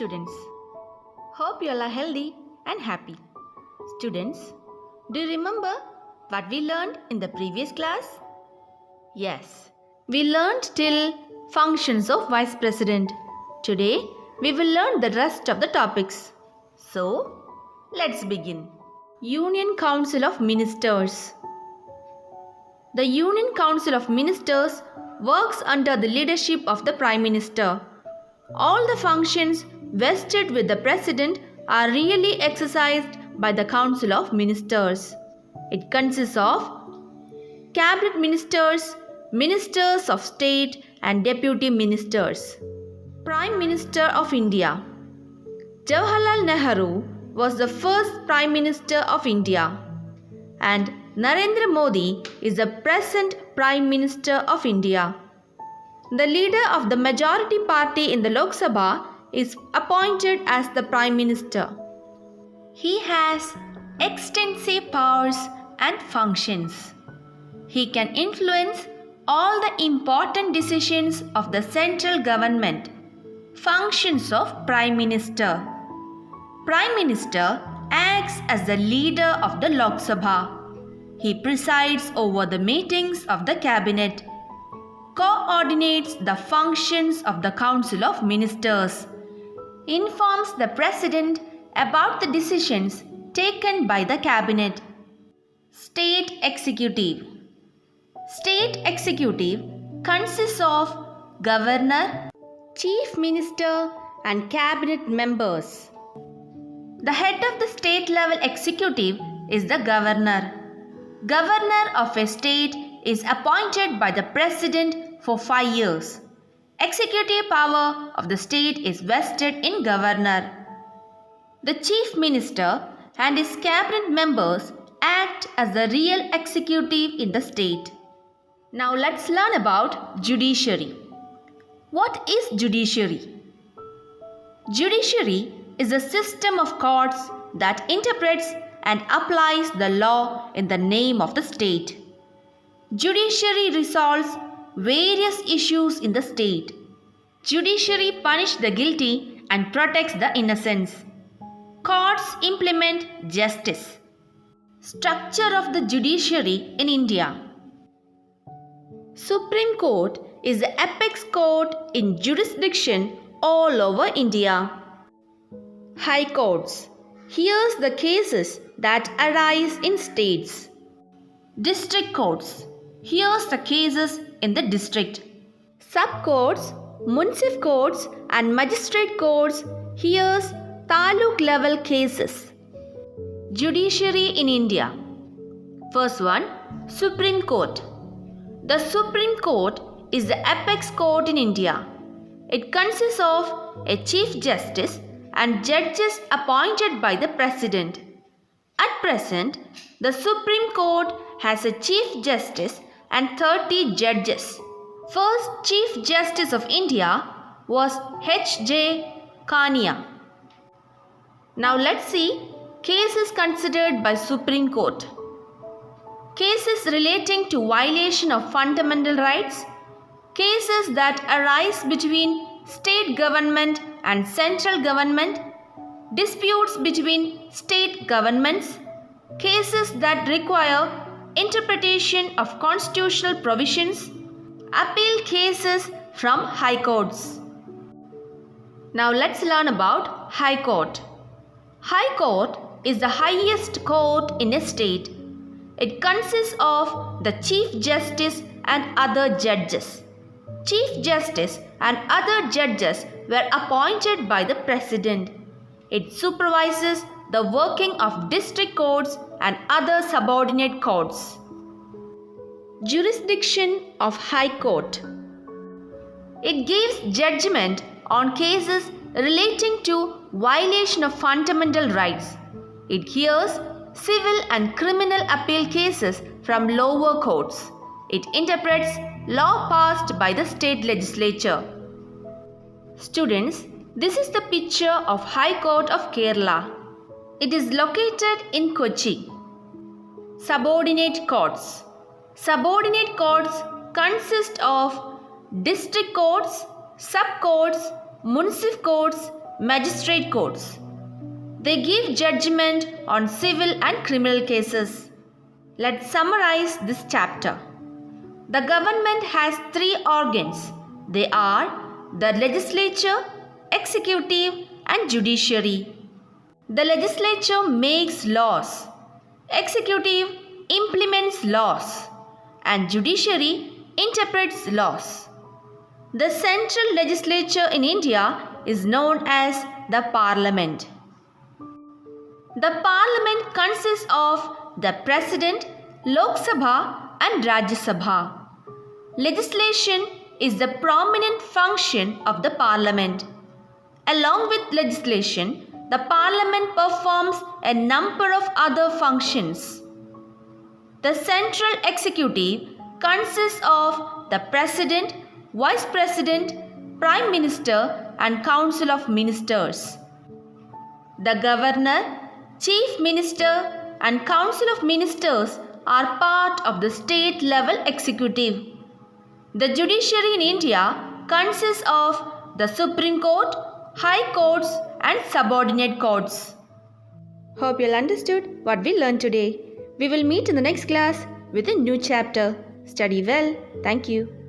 students. Hope you all are healthy and happy. Students, do you remember what we learned in the previous class? Yes, we learned till functions of Vice President. Today, we will learn the rest of the topics. So, let's begin. Union Council of Ministers. The Union Council of Ministers works under the leadership of the Prime Minister. All the functions vested with the President are really exercised by the Council of Ministers. It consists of Cabinet Ministers, Ministers of State and Deputy Ministers. Prime Minister of India. Jawaharlal Nehru was the first Prime Minister of India, and Narendra Modi is the present Prime Minister of India. The leader of the majority party in the Lok Sabha is appointed as the Prime Minister. He has extensive powers and functions. He can influence all the important decisions of the central government. Functions of Prime Minister. Prime Minister acts as the leader of the Lok Sabha. He presides over the meetings of the cabinet, coordinates the functions of the Council of Ministers, informs the President about the decisions taken by the cabinet. State Executive. State Executive consists of Governor, Chief Minister and Cabinet members. The head of the state level executive is the Governor. Governor of a state is appointed by the President for 5 years. Executive power of the state is vested in Governor. The Chief Minister and his cabinet members act as the real executive in the state. Now let's learn about judiciary. What is judiciary? Judiciary is a system of courts that interprets and applies the law in the name of the state. Judiciary resolves various issues in the state. Judiciary punishes the guilty and protects the innocents. Courts implement justice. Structure of the judiciary in India. Supreme Court is the apex court in jurisdiction all over India. High Courts hears the cases that arise in states. District Courts hears the cases in the district. Sub-courts, municipal courts and magistrate courts hears taluk level cases. Judiciary in India. First one, Supreme Court. The Supreme Court is the apex court in India. It consists of a Chief Justice and judges appointed by the President. At present, the Supreme Court has a Chief Justice and 30 judges. First Chief Justice of India was H.J. Kania. Now let's see cases considered by Supreme Court. Cases relating to violation of fundamental rights, cases that arise between state government and central government, disputes between state governments, cases that require interpretation of constitutional provisions, appeal cases from High Courts. Now let's learn about High Court. High Court is the highest court in a state. It consists of the Chief Justice and other judges. Chief Justice and other judges were appointed by the President. It supervises the working of district courts and other subordinate courts. Jurisdiction of High Court. It gives judgment on cases relating to violation of fundamental rights. It hears civil and criminal appeal cases from lower courts. It interprets law passed by the state legislature. Students, this is the picture of High Court of Kerala. It is located in Kochi. Subordinate courts. Subordinate courts consist of district courts, sub-courts, municipal courts, magistrate courts. They give judgment on civil and criminal cases. Let's summarize this chapter. The government has three organs. They are the legislature, executive, and judiciary. The legislature makes laws. Executive implements laws. And judiciary interprets laws. The central legislature in India is known as the Parliament. The Parliament consists of the President, Lok Sabha and Rajya Sabha. Legislation is the prominent function of the Parliament. Along with legislation, the Parliament performs a number of other functions. The central executive consists of the President, Vice President, Prime Minister and Council of Ministers. The Governor, Chief Minister and Council of Ministers are part of the state-level executive. The judiciary in India consists of the Supreme Court, High Courts and subordinate courts. Hope you all understood what we learned today. We will meet in the next class with a new chapter. Study well. Thank you.